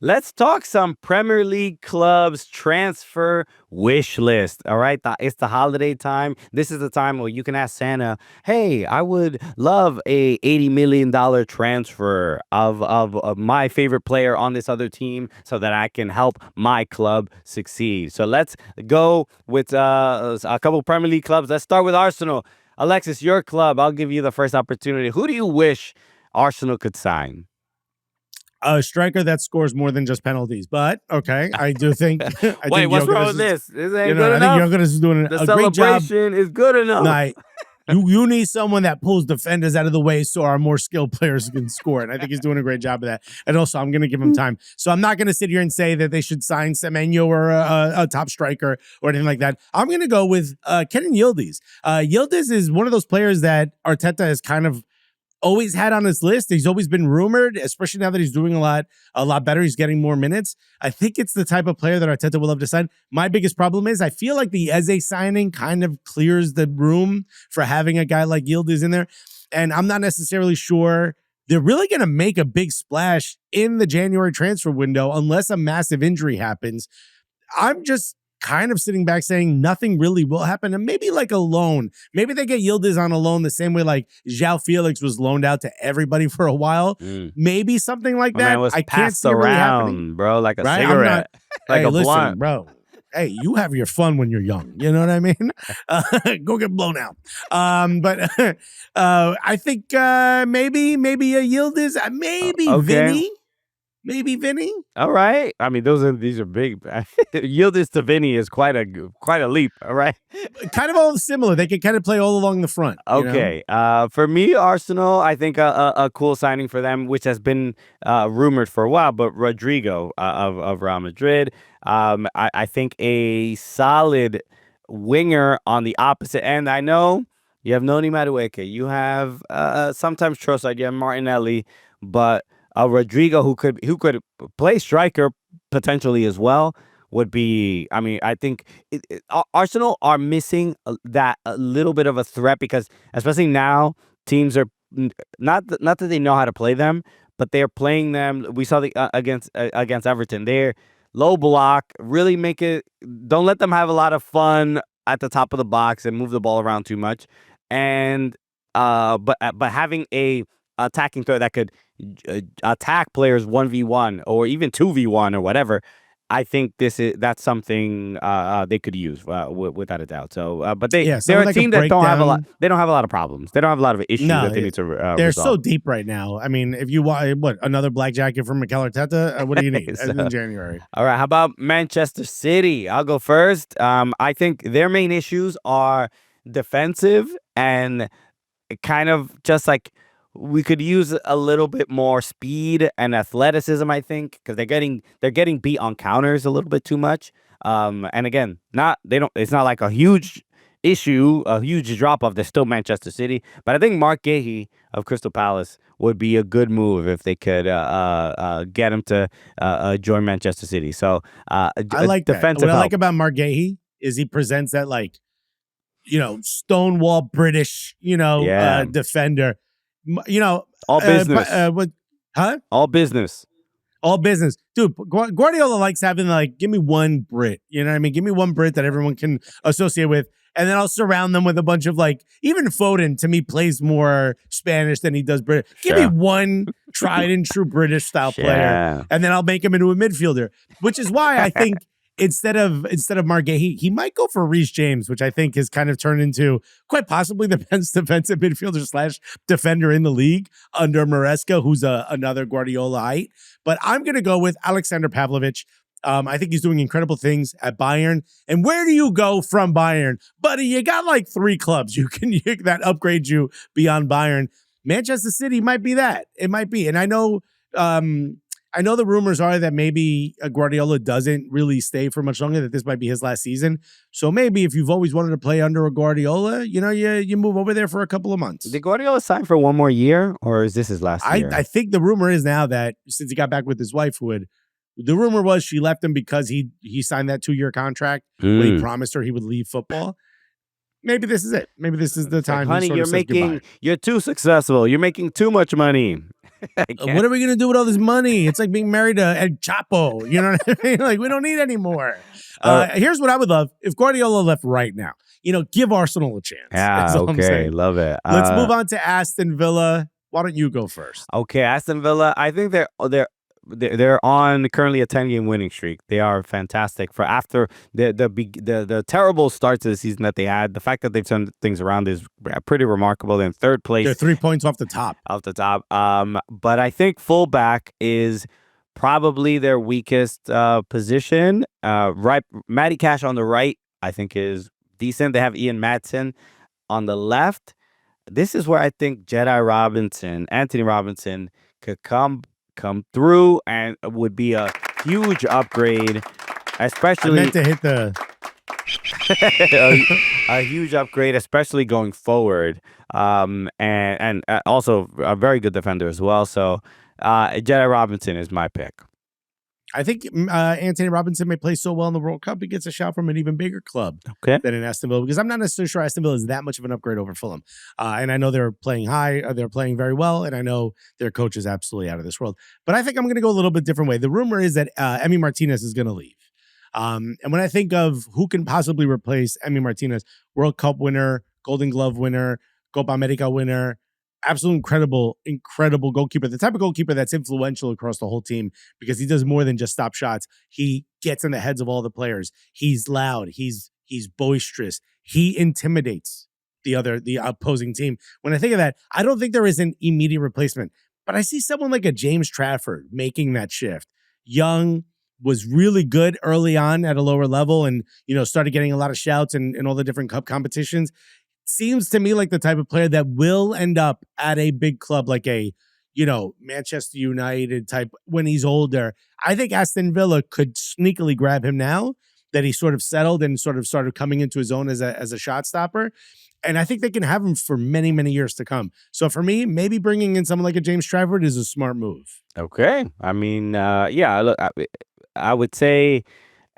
Let's talk some Premier League clubs transfer wish list. All right. It's the holiday time. This is the time where you can ask Santa, hey, I would love a $80 million transfer of my favorite player on this other team so that I can help my club succeed. So let's go with a couple Premier League clubs. Let's start with Arsenal. Alexis, your club. I'll give you the first opportunity. Who do you wish Arsenal could sign? A striker that scores more than just penalties. But, okay, I do think... Wait, what's wrong with this? This ain't good enough? I think Yildiz is doing the a great job. celebration is good enough. You need someone that pulls defenders out of the way so our more skilled players can score. And I think he's doing a great job of that. And also, I'm going to give him time. So I'm not going to sit here and say that they should sign Semenyo or a top striker or anything like that. I'm going to go with Kenan Yildiz. Yildiz is one of those players that Arteta has kind of always had on his list. He's always been rumored, especially now that he's doing a lot better. He's getting more minutes. I think it's the type of player that Arteta will love to sign. My biggest problem is I feel like the Eze signing kind of clears the room for having a guy like Yildiz in there. And I'm not necessarily sure they're really going to make a big splash in the January transfer window unless a massive injury happens. I'm just kind of sitting back saying nothing really will happen, and maybe like a loan. Maybe they get Yildiz on a loan the same way like João Felix was loaned out to everybody for a while. Maybe something like that. Man was I can't see around, really happening, bro, like a cigarette, like a blunt, bro. Hey, you have your fun when you're young. You know what I mean? Go get blown out. But I think maybe a Yildiz, maybe Vinny. Maybe Vinny. All right. I mean, these are big. Yildiz to Vinny is quite a leap. All right. Kind of all similar. They can kind of play all along the front. Okay. For me, Arsenal, I think a cool signing for them, which has been rumored for a while, but Rodrygo of Real Madrid. I think a solid winger on the opposite end. I know you have Noni Madueke. You have sometimes Trossard. You have Martinelli, but Rodrygo, who could play striker potentially as well, would be. I mean, I think Arsenal are missing that a little bit of a threat because, especially now, teams are not that they know how to play them, but they're playing them. We saw against Everton. They're low block, really make it. Don't let them have a lot of fun at the top of the box and move the ball around too much. And but having a attacking threat that could attack players 1v1 or even 2v1 or whatever, I think that's something they could use without a doubt. So, but they're a team that don't have a lot. They don't have a lot of problems. They don't have a lot of issues that they need to they're resolve. So deep right now. I mean, if you want another black jacket from Mikel Arteta, what do you need in January? All right, how about Manchester City? I'll go first. I think their main issues are defensive and kind of just like. We could use a little bit more speed and athleticism, I think, because they're getting beat on counters a little bit too much. And again, it's not like a huge issue, a huge drop off. They're still Manchester City, but I think Mark Gahey of Crystal Palace would be a good move if they could get him to join Manchester City. So I like defensive. What I like about Mark Gahey is he presents that stonewall British defender. All business. All business. All business. Dude, Guardiola likes having give me one Brit. You know what I mean? Give me one Brit that everyone can associate with. And then I'll surround them with a bunch of even Foden to me plays more Spanish than he does British. Give me one tried and true British style player. And then I'll make him into a midfielder, which is why I think Instead of Mark Gahey, he might go for Reece James, which I think has kind of turned into quite possibly the best defensive midfielder / defender in the league under Maresca, who's another Guardiola-ite. But I'm going to go with Alexander Pavlovich. I think he's doing incredible things at Bayern. And where do you go from Bayern? Buddy, you got 3 clubs that upgrade you beyond Bayern. Manchester City might be that. It might be. And I know the rumors are that maybe Guardiola doesn't really stay for much longer, that this might be his last season. So maybe if you've always wanted to play under a Guardiola, you move over there for a couple of months. Did Guardiola sign for one more year, or is this his last year? I think the rumor is now that since he got back with his wife, the rumor was she left him because he signed that 2-year contract when he promised her he would leave football. Maybe this is it. Maybe this is the time. Honey, you're too successful. You're making too much money. I can't. What are we going to do with all this money? It's like being married to El Chapo. You know what I mean? Like, we don't need any more. Here's what I would love. If Guardiola left right now, give Arsenal a chance. Yeah, okay, love it. Let's move on to Aston Villa. Why don't you go first? Okay, Aston Villa. I think they're on currently a 10-game winning streak. They are fantastic for after the terrible start to the season that they had. The fact that they've turned things around is pretty remarkable. They're in third place. They're 3 points off the top. But I think fullback is probably their weakest position. Right, Matty Cash on the right, I think, is decent. They have Ian Madsen on the left. This is where I think Anthony Robinson could come through and would be a huge upgrade, especially I meant to hit a huge upgrade, especially going forward. And also a very good defender as well. So Jedi Robinson is my pick. I think Anthony Robinson may play so well in the World Cup, he gets a shout from an even bigger club than in Aston Villa, because I'm not necessarily sure Aston Villa is that much of an upgrade over Fulham. And I know they're playing high, they're playing very well, and I know their coach is absolutely out of this world. But I think I'm going to go a little bit different way. The rumor is that Emi Martinez is going to leave. And when I think of who can possibly replace Emi Martinez, World Cup winner, Golden Glove winner, Copa America winner, absolute incredible goalkeeper. The type of goalkeeper that's influential across the whole team because he does more than just stop shots. He gets in the heads of all the players. He's loud. He's boisterous. He intimidates the opposing team. When I think of that, I don't think there is an immediate replacement, but I see someone like a James Trafford making that shift. Young, was really good early on at a lower level and, started getting a lot of shouts in all the different cup competitions. Seems to me like the type of player that will end up at a big club like a, Manchester United type when he's older. I think Aston Villa could sneakily grab him now that he sort of settled and sort of started coming into his own as a shot stopper. And I think they can have him for many, many years to come. So for me, maybe bringing in someone like a James Trafford is a smart move. Okay. I mean, look, I would say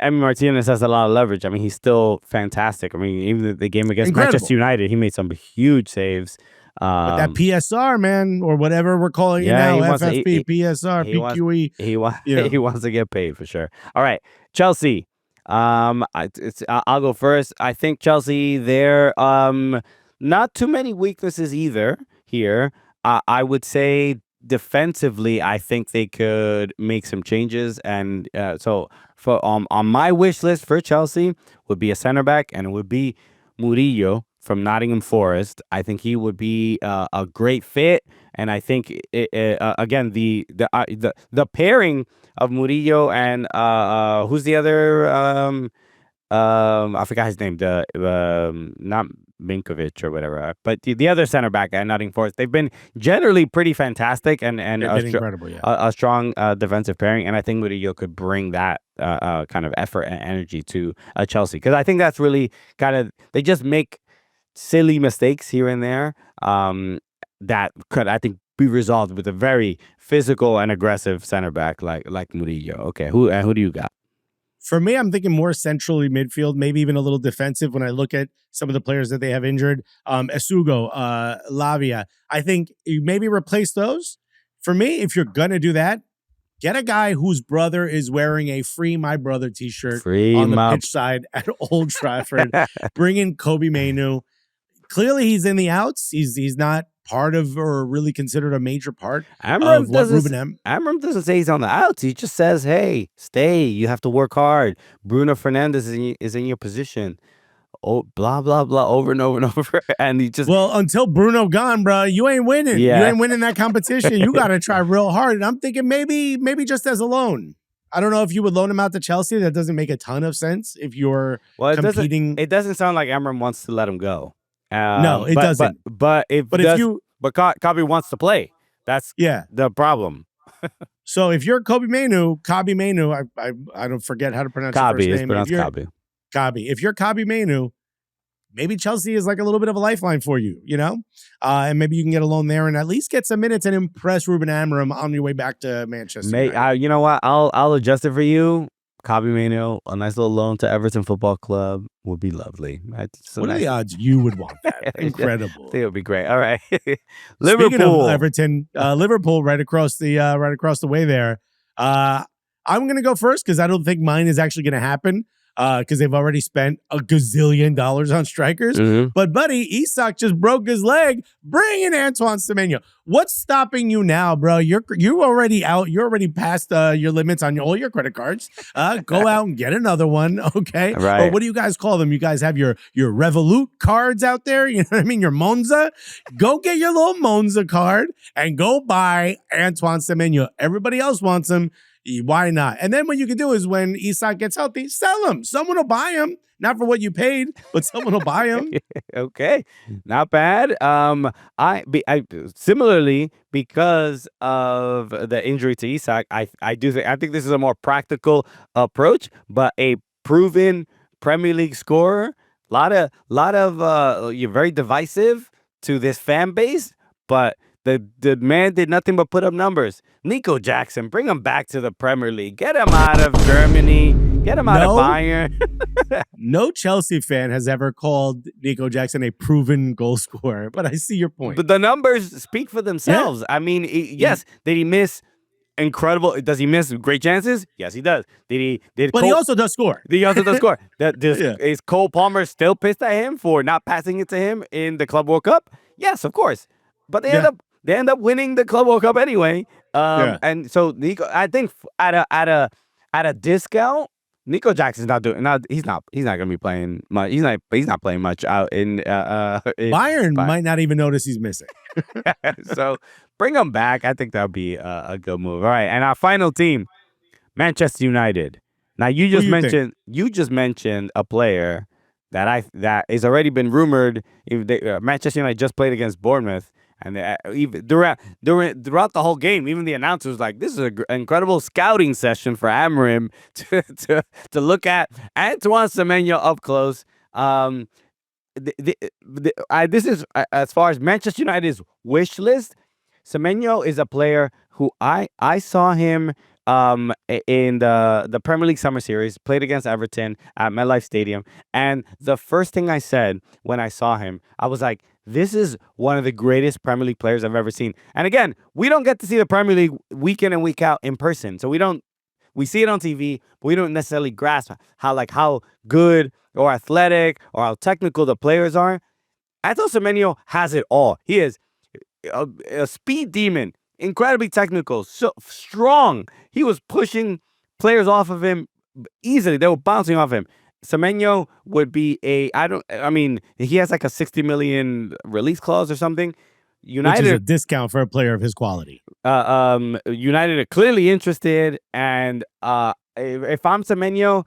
Emi Martinez has a lot of leverage. I mean, he's still fantastic. I mean, even the game against Manchester United, he made some huge saves. But that PSR, man, or whatever we're calling it now, FFP, PSR, PQE. He wants to get paid for sure. All right, Chelsea. I'll go first. I think Chelsea, they're not too many weaknesses either here. I would say defensively, I think they could make some changes, and so for on my wish list for Chelsea would be a center back, and it would be Murillo from Nottingham Forest. I think he would be a great fit, and I think again the pairing of Murillo and who's the other I forgot his name, not Minkovic or whatever, but the other center back at Nottingham Forest. They've been generally pretty fantastic and incredible, a strong defensive pairing, and I think Murillo could bring that kind of effort and energy to Chelsea, because I think that's really kind of, they just make silly mistakes here and there that could, I think, be resolved with a very physical and aggressive center back like Murillo. Okay, who do you got? For me, I'm thinking more centrally midfield, maybe even a little defensive when I look at some of the players that they have injured. Esugo, Lavia. I think you maybe replace those. For me, if you're going to do that, get a guy whose brother is wearing a Free My Brother t-shirt on the pitch side at Old Trafford. Bring in Kobe Mainoo. Clearly, he's in the outs. He's not part of or really considered a major part of what Amram doesn't say he's on the outs. He just says, hey, stay. You have to work hard. Bruno Fernandes is in your position. Oh, blah, blah, blah, over and over and over. And he just... Well, until Bruno gone, bro, you ain't winning. Yeah. You ain't winning that competition. You got to try real hard. And I'm thinking maybe just as a loan. I don't know if you would loan him out to Chelsea. That doesn't make a ton of sense if you're competing. It doesn't sound like Amram wants to let him go. No, it doesn't. But Kobe wants to play. That's the problem. So if you're Kobe Mainoo, I don't forget how to pronounce his first name. Pronounced Kobe. If you're Kobe Mainoo, maybe Chelsea is like a little bit of a lifeline for you, and maybe you can get a loan there and at least get some minutes and impress Ruben Amorim on your way back to Manchester United. You know what? I'll adjust it for you. Semenyo, a nice little loan to Everton Football Club would be lovely. What are the odds you would want that? Incredible. I think it would be great. All right. Speaking of Liverpool. Everton, Liverpool right across the way there. I'm going to go first because I don't think mine is actually going to happen because they've already spent a gazillion dollars on strikers. Mhm. But, buddy, Isak just broke his leg. Bring in Antoine Semenyo. What's stopping you now, bro? You're already out. You're already past your limits on all your credit cards. Go out and get another one, okay? Right. Or what do you guys call them? You guys have your Revolut cards out there? You know what I mean? Your Monza? Go get your little Monza card and go buy Antoine Semenyo. Everybody else wants him. Why not? And then what you can do is when Isak gets healthy, sell him. Someone will buy him. Not for what you paid, but someone will buy him. Okay, not bad. I similarly, because of the injury to Isak, I think this is a more practical approach, but a proven Premier League scorer. Lot of you're very divisive to this fan base, but the man did nothing but put up numbers. Nico Jackson, bring him back to the Premier League. Get him out of Germany. Get him out of Bayern. No Chelsea fan has ever called Nico Jackson a proven goal scorer, but I see your point. But the numbers speak for themselves. Yeah. I mean, yes, did he miss incredible? Does he miss great chances? Yes, he does. But he also does score. He also does score. Is Cole Palmer still pissed at him for not passing it to him in the Club World Cup? Yes, of course. But they end up winning the Club World Cup anyway. And so Nico, I think at a discount, Nico Jackson's he's not going to be playing much. He's not playing much out in Bayern might not even notice he's missing. So bring him back. I think that would be a good move. All right, and our final team, Manchester United. Now you just mentioned a player that has already been rumored. Manchester United just played against Bournemouth. And even throughout the whole game, even the announcer was like, "This is an incredible scouting session for Amorim to look at Antoine Semenyo up close." This is as far as Manchester United's wish list. Semenyo is a player who I saw him in the Premier League Summer Series, played against Everton at MetLife Stadium, and the first thing I said when I saw him, I was like, this is one of the greatest Premier League players I've ever seen. And again, we don't get to see the Premier League week in and week out in person. So we see it on TV, but we don't necessarily grasp how good or athletic or how technical the players are. Antoine Semenyo has it all. He is a speed demon, incredibly technical, so strong. He was pushing players off of him easily. They were bouncing off him. Semenyo would be he has like a 60 million release clause or something. United, which is a discount for a player of his quality. United are clearly interested, and if I'm Semenyo,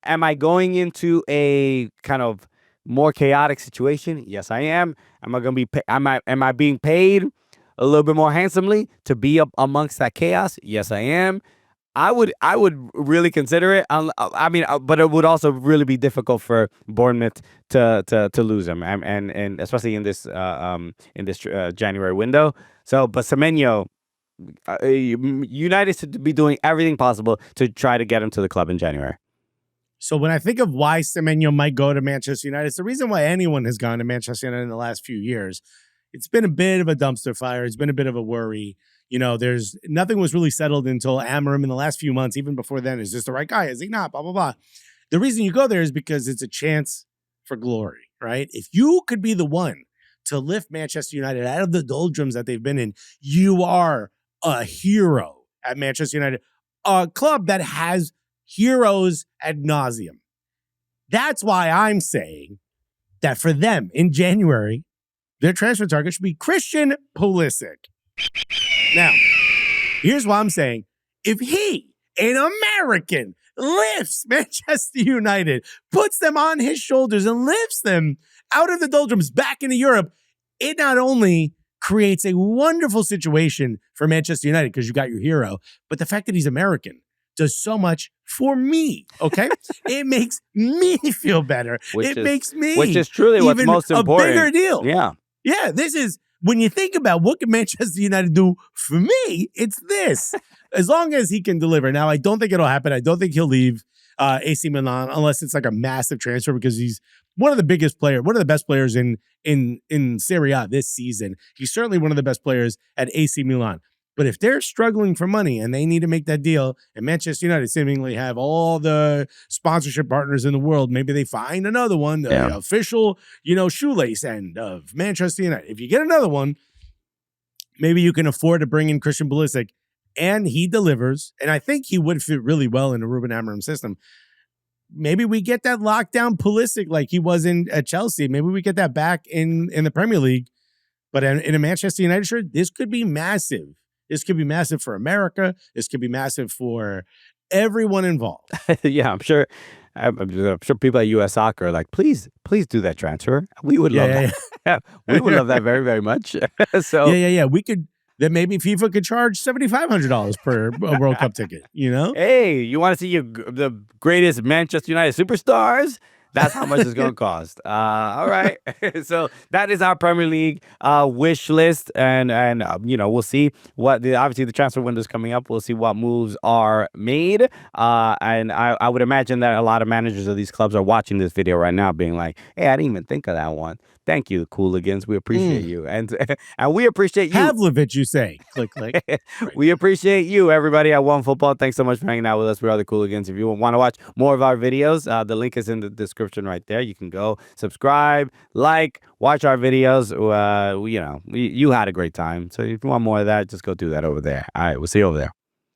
am I going into a kind of more chaotic situation? Yes, I am. Am I going to be? Am I being paid a little bit more handsomely to be up amongst that chaos? Yes, I am. I would really consider it. But it would also really be difficult for Bournemouth to lose him, and especially in this January window. So, but Semenyo, United should be doing everything possible to try to get him to the club in January. So when I think of why Semenyo might go to Manchester United, it's the reason why anyone has gone to Manchester United in the last few years. It's been a bit of a dumpster fire. It's been a bit of a worry. You know, nothing was really settled until Amorim in the last few months. Even before then, is this the right guy? Is he not? Blah, blah, blah. The reason you go there is because it's a chance for glory, right? If you could be the one to lift Manchester United out of the doldrums that they've been in, you are a hero at Manchester United, a club that has heroes ad nauseum. That's why I'm saying that for them in January, their transfer target should be Christian Pulisic. Now, here's what I'm saying. If he, an American, lifts Manchester United, puts them on his shoulders and lifts them out of the doldrums back into Europe, it not only creates a wonderful situation for Manchester United because you got your hero, but the fact that he's American does so much for me, okay? It makes me feel better. Which is truly what's most important. A bigger deal. Yeah. Yeah, this is, when you think about what can Manchester United do for me, it's this. as long as he can deliver. Now, I don't think it'll happen. I don't think he'll leave AC Milan unless it's like a massive transfer, because he's one of the best players in Serie A this season. He's certainly one of the best players at AC Milan. But if they're struggling for money and they need to make that deal, and Manchester United seemingly have all the sponsorship partners in the world, maybe they find another one, the official, shoelace end of Manchester United. If you get another one, maybe you can afford to bring in Christian Pulisic, and he delivers. And I think he would fit really well in a Ruben Amorim system. Maybe we get that lockdown Pulisic like he was at Chelsea. Maybe we get that back in the Premier League. But in a Manchester United shirt, this could be massive. This could be massive for America. This could be massive for everyone involved. Yeah, I'm sure people at US Soccer are like, please do that transfer. We would love that. Yeah. We would love that very, very much. So yeah. We could. Then maybe FIFA could charge $7,500 per World Cup ticket. Hey, you want to see the greatest Manchester United superstars? That's how much it's going to cost. All right. So that is our Premier League wish list. And we'll see what obviously the transfer window is coming up. We'll see what moves are made. And I would imagine that a lot of managers of these clubs are watching this video right now being like, hey, I didn't even think of that one. Thank you, Cooligans. We appreciate you. And we appreciate you. Pavlovich, you say. Click. Right. We appreciate you, everybody at OneFootball. Thanks so much for hanging out with us. We are the Cooligans. If you want to watch more of our videos, the link is in the description right there. You can go subscribe, watch our videos. You had a great time. So if you want more of that, just go do that over there. All right, we'll see you over there.